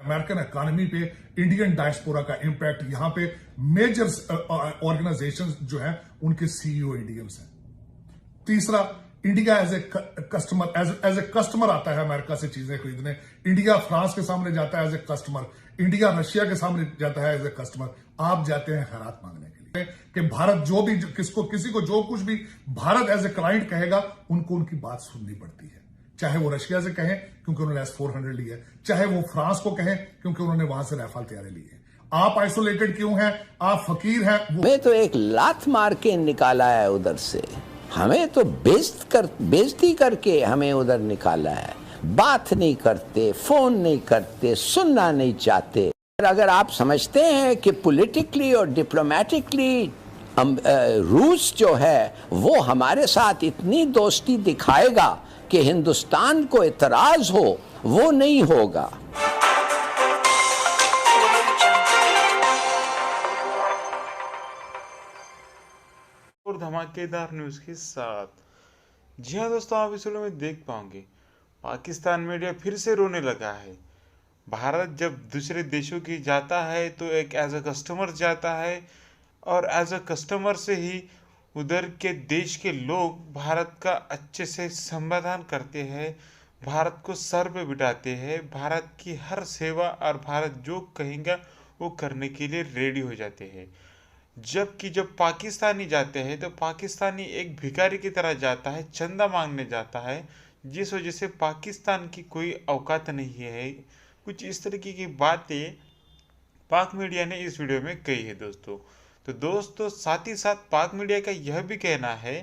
American economy पे Indian diaspora का impact, यहाँ पे मेजर ऑर्गेनाइजेशंस जो है उनके सीईओ इंडियंस हैं। तीसरा, इंडिया एज ए कस्टमर आता है अमेरिका से चीजें खरीदने। इंडिया फ्रांस के सामने जाता है as a customer, India Russia के सामने जाता है एज ए कस्टमर। आप जाते हैं खैरात मांगने के लिए कि भारत जो भी किसी को जो कुछ भी भारत एज ए क्लाइंट कहेगा उनको उनकी बात सुननी पड़ती है, चाहे वो रशिया से कहें क्योंकि उन्होंने S-400 ली है, चाहे वो फ्रांस को कहें क्योंकि उन्होंने वहां से राफेल तैयारी ली है। आप आइसोलेटेड क्यों हैं? आप फकीर हैं। हमें तो एक लात मार के निकाला है उधर से, हमें तो बेइज्जती करके हमें उधर निकाला है। बात नहीं करते, फोन नहीं करते, सुनना नहीं चाहते। अगर आप समझते हैं कि पॉलिटिकली और डिप्लोमेटिकली रूस जो है वो हमारे साथ इतनी दोस्ती दिखाएगा कि हिंदुस्तान को इतराज हो, वो नहीं होगा। और धमाकेदार न्यूज़ के साथ। जी हाँ दोस्तों, आप इस वीडियो में देख पाओगे पाकिस्तान मीडिया फिर से रोने लगा है। भारत जब दूसरे देशों की जाता है तो एक एज अ कस्टमर जाता है, और एज अ कस्टमर से ही उधर के देश के लोग भारत का अच्छे से समाधान करते हैं, भारत को सर पे बिठाते हैं, भारत की हर सेवा और भारत जो कहेगा वो करने के लिए रेडी हो जाते हैं। जबकि जब पाकिस्तानी जाते हैं तो पाकिस्तानी एक भिखारी की तरह जाता है, चंदा मांगने जाता है, जिस वजह से पाकिस्तान की कोई औकात नहीं है। कुछ इस तरीके की बातें पाक मीडिया ने इस वीडियो में कही है दोस्तों। तो दोस्तों साथ ही साथ पाक मीडिया का यह भी कहना है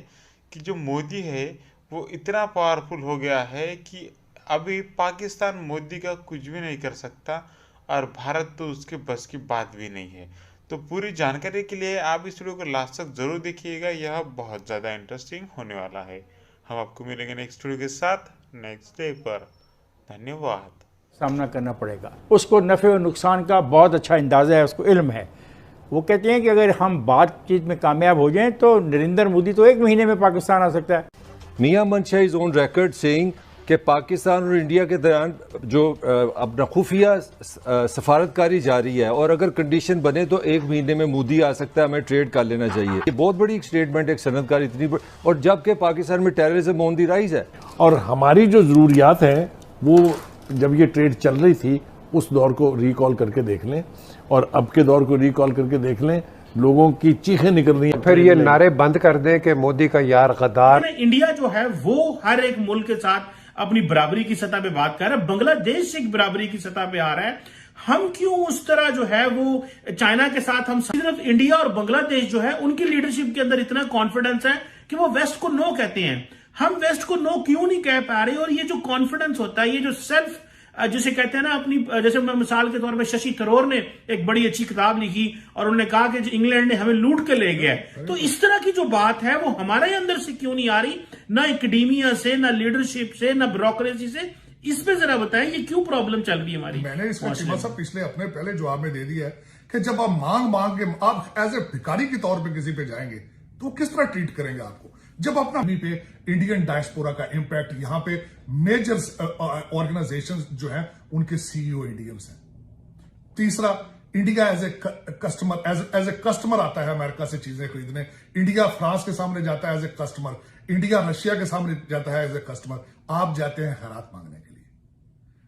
कि जो मोदी है वो इतना पावरफुल हो गया है कि अभी पाकिस्तान मोदी का कुछ भी नहीं कर सकता, और भारत तो उसके बस की बात भी नहीं है। तो पूरी जानकारी के लिए आप इस वीडियो को लास्ट तक जरूर देखिएगा, यह बहुत ज़्यादा इंटरेस्टिंग होने वाला है। हम आपको मिलेंगे नेक्स्ट वीडियो के साथ नेक्स्ट डे पर। धन्यवाद। सामना करना पड़ेगा, उसको नफ़े और नुकसान का बहुत अच्छा अंदाज़ा है, उसको इल्म है। वो कहते हैं कि अगर हम बातचीत में कामयाब हो जाएं तो नरेंद्र मोदी तो 1 महीने में पाकिस्तान आ सकता है। मियां मनशा इज ऑन रिकॉर्ड सेइंग कि पाकिस्तान और इंडिया के दरमियान जो अपना खुफिया सफारतकारी जारी है, और अगर कंडीशन बने तो 1 महीने में मोदी आ सकता है, हमें ट्रेड कर लेना चाहिए। ये बहुत बड़ी एक स्टेटमेंट, एक सनदकारी इतनी बड़ी, और जबकि पाकिस्तान में टेररिज्म ऑन दी राइज है। और हमारी जो ज़रूरियात है वो जब ये ट्रेड चल रही थी उस दौर को रिकॉल करके देख लें, और अब के दौर को रिकॉल करके देख लें, लोगों की चीखें निकल रही हैं। फिर ये नारे बंद कर दें कि मोदी का यार गद्दार। इंडिया जो है वो हर एक मुल्क के साथ अपनी बराबरी की सतह पे बात कर रहा है, बांग्लादेश एक बराबरी की सतह पे आ रहा है। हम क्यों उस तरह जो है वो चाइना के साथ, हम सिर्फ इंडिया और बांग्लादेश जो है उनकी लीडरशिप के अंदर इतना कॉन्फिडेंस है कि वो वेस्ट को नो कहते हैं। हम वेस्ट को नो क्यों नहीं कह पा रहे? और ये जो कॉन्फिडेंस होता है, ये जो सेल्फ जिसे कहते हैं ना अपनी, जैसे मिसाल के तौर पे शशि थरूर ने एक बड़ी अच्छी किताब लिखी और उन्होंने कहा कि इंग्लैंड ने हमें लूट के ले गया। तो इस तरह की जो बात है वो हमारे अंदर से क्यों नहीं आ रही, ना एकेडेमिया से, ना लीडरशिप से, ना ब्यूरोक्रेसी से? इस पे जरा बताएं ये क्यों प्रॉब्लम चल रही है हमारी। मैंने इसमें चीमा साहब पिछले अपने पहले जवाब में दे दिया है कि जब आप मांग के आप एज ए भिखारी के तौर पे किसी पे जाएंगे तो किस तरह ट्रीट करेंगे आपको? जब अपना पे इंडियन डायस्पोरा का इंपैक्ट, यहाँ पे मेजर ऑर्गेनाइजेशंस जो है उनके सीईओ इंडियंस हैं। तीसरा, इंडिया एज ए कस्टमर आता है अमेरिका से चीजें खरीदने। इंडिया फ्रांस के सामने जाता है as a customer, India Russia के सामने जाता है एज ए कस्टमर। आप जाते हैं खैरात मांगने के लिए,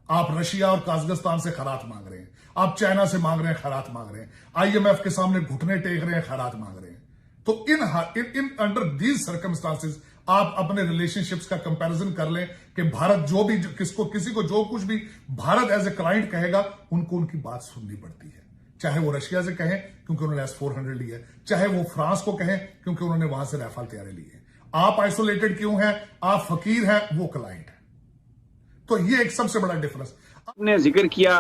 आप रशिया और काजकिस्तान से खैरात मांग रहे हैं, आप चाइना से मांग रहे हैं, खैरात मांग रहे हैं, IMF के सामने घुटने टेक रहे हैं, खैरात मांग रहे हैं। तो इन अंडर दीज सर्कमस्टांसेस आप अपने रिलेशनशिप्स का कंपैरिजन कर लें कि भारत जो भी किसी को जो कुछ भी भारत एज ए क्लाइंट कहेगा उनको उनकी बात सुननी पड़ती है, चाहे वो रशिया से कहें क्योंकि उन्होंने S-400 ली है, चाहे वो फ्रांस को कहें क्योंकि उन्होंने वहां से राफेल तैयारी ली है। आप आइसोलेटेड क्यों हैं? आप फकीर हैं, वो क्लाइंट है। तो ये एक सबसे बड़ा डिफरेंस ने जिक्र किया।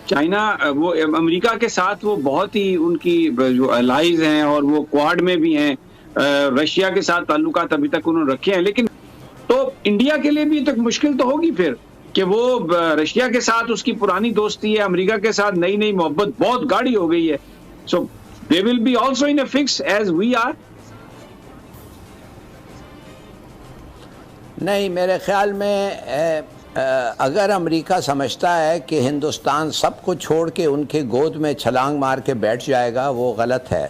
चाइना वो अमेरिका के साथ वो बहुत ही उनकी जो अलाइज हैं और वो क्वाड में भी हैं, रशिया के साथ ताल्लुकात अभी तक उन्होंने रखे हैं। लेकिन तो इंडिया के लिए भी तक मुश्किल तो होगी फिर कि वो रशिया के साथ उसकी पुरानी दोस्ती है, अमेरिका के साथ नई नई मोहब्बत बहुत गाढ़ी हो गई है। So they will be also in a fix as we are. नहीं, मेरे ख्याल में अगर अमेरिका समझता है कि हिंदुस्तान सब कुछ छोड़ के उनके गोद में छलांग मार के बैठ जाएगा, वो गलत है।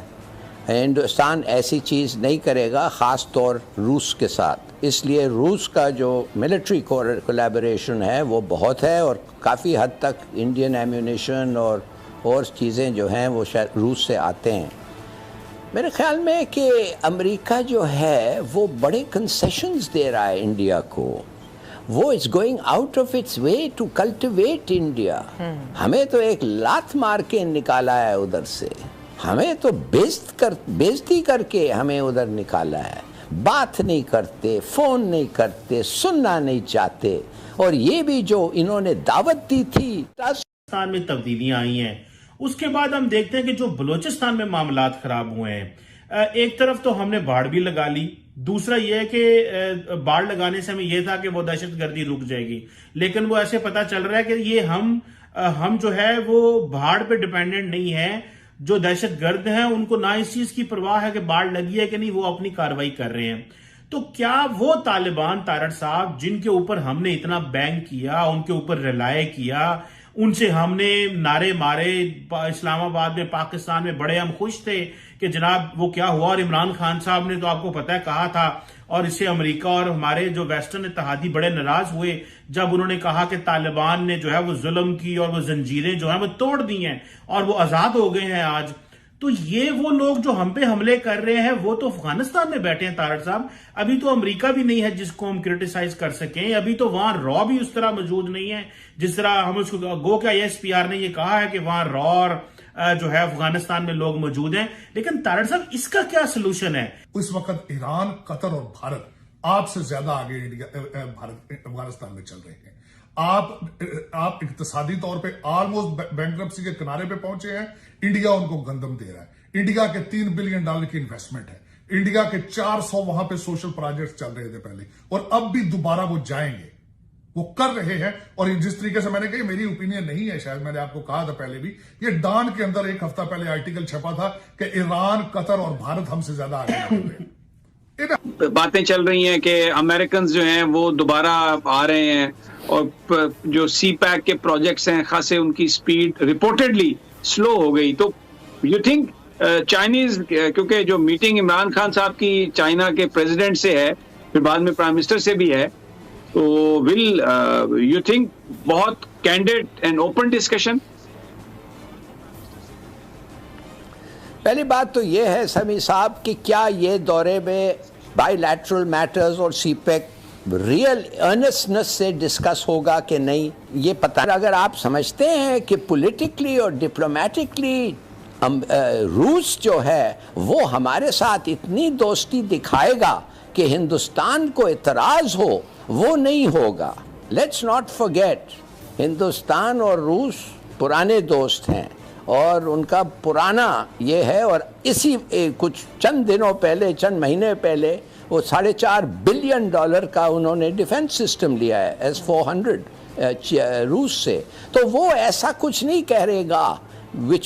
हिंदुस्तान ऐसी चीज़ नहीं करेगा, ख़ास तौर रूस के साथ। इसलिए रूस का जो मिलिट्री कोलैबोरेशन है वो बहुत है, और काफ़ी हद तक इंडियन एम्यूनिशन और चीज़ें जो हैं वो शायद रूस से आते हैं। मेरे ख्याल में कि अमेरिका जो है वो बड़े कंसेशंस दे रहा है इंडिया को। वो is going out of its way to cultivate India. हमें तो एक लात मार के निकाला है उधर से, हमें तो बेइज्जती करके हमें उधर निकाला है। बात नहीं करते, फोन नहीं करते, सुनना नहीं चाहते। और ये भी जो इन्होंने दावत दी थी, पाकिस्तान में तब्दीलियां आई हैं, उसके बाद हम देखते हैं कि जो बलूचिस्तान में मामलात खराब हुए हैं। एक तरफ तो हमने बाढ़ भी लगा ली, दूसरा यह है कि बाढ़ लगाने से हमें यह था कि वो दहशतगर्दी रुक जाएगी, लेकिन वो ऐसे पता चल रहा है कि ये हम जो है वो बाढ़ पे डिपेंडेंट नहीं है। जो दहशतगर्द हैं उनको ना इस चीज की परवाह है कि बाढ़ लगी है कि नहीं, वो अपनी कार्रवाई कर रहे हैं। तो क्या वो तालिबान तारड़ साहब जिनके ऊपर हमने इतना बैंक किया, उनके ऊपर रिलाय किया, उनसे हमने नारे मारे, इस्लामाबाद में, पाकिस्तान में बड़े हम खुश थे कि जनाब वो क्या हुआ, और इमरान खान साहब ने तो आपको पता है कहा था, और इससे अमेरिका और हमारे जो वेस्टर्न इत्तेहादी बड़े नाराज हुए जब उन्होंने कहा कि तालिबान ने जो है वो जुल्म की और वो जंजीरें जो है वो तोड़ दी हैं और वो आजाद हो गए हैं आज। तो ये वो लोग जो हम पे हमले कर रहे हैं वो तो अफगानिस्तान में बैठे हैं तारड़ साहब। अभी तो अमेरिका भी नहीं है जिसको हम क्रिटिसाइज कर सकें, अभी तो वहां रॉ भी उस तरह मौजूद नहीं है जिस तरह हम उसको गो के ISPR ने ये कहा है कि वहां रॉ और जो है अफगानिस्तान में लोग मौजूद हैं। लेकिन तारड़ साहब इसका क्या सोल्यूशन है? इस वक्त ईरान, कतर और भारत आपसे ज्यादा आगे भारत अफगानिस्तान में चल रहे हैं। आप इक्तिसादी तौर पे ऑलमोस्ट बैंकरप्सी के किनारे पे पहुंचे हैं। इंडिया उनको गंदम दे रहा है। इंडिया के $3 बिलियन की इन्वेस्टमेंट है। इंडिया के 400 वहां पे सोशल प्रोजेक्ट्स चल रहे थे पहले, और अब भी दोबारा वो जाएंगे, वो कर रहे हैं। और जिस तरीके से मैंने कही, मेरी ओपिनियन नहीं है, शायद मैंने आपको कहा था पहले भी, ये डॉन के अंदर एक हफ्ता पहले आर्टिकल छपा था कि ईरान, कतर और भारत हमसे ज्यादा आगे बढ़ रहे हैं। बातें चल रही हैं कि अमेरिकन जो हैं वो दोबारा आ रहे हैं, और जो CPAC के प्रोजेक्ट्स हैं खासे उनकी स्पीड रिपोर्टेडली स्लो हो गई। तो यू थिंक चाइनीज, क्योंकि जो मीटिंग इमरान खान साहब की चाइना के प्रेसिडेंट से है, फिर बाद में प्राइम मिनिस्टर से भी है, तो विल यू थिंक बहुत कैंडिड एंड ओपन डिस्कशन? पहली बात तो ये है समी साहब कि क्या ये दौरे में बायलैटरल मैटर्स और CPEC रियल अर्नेस्टनेस से डिस्कस होगा कि नहीं, ये पता। अगर आप समझते हैं कि पॉलिटिकली और डिप्लोमेटिकली रूस जो है वो हमारे साथ इतनी दोस्ती दिखाएगा कि हिंदुस्तान को इतराज हो, वो नहीं होगा। लेट्स नॉट फॉरगेट, हिंदुस्तान और रूस पुराने दोस्त हैं और उनका पुराना ये है। और इसी कुछ चंद दिनों पहले, चंद महीने पहले, वो $4.5 बिलियन का उन्होंने डिफेंस सिस्टम लिया है S-400 रूस से। तो वो ऐसा कुछ नहीं कह रहेगा विच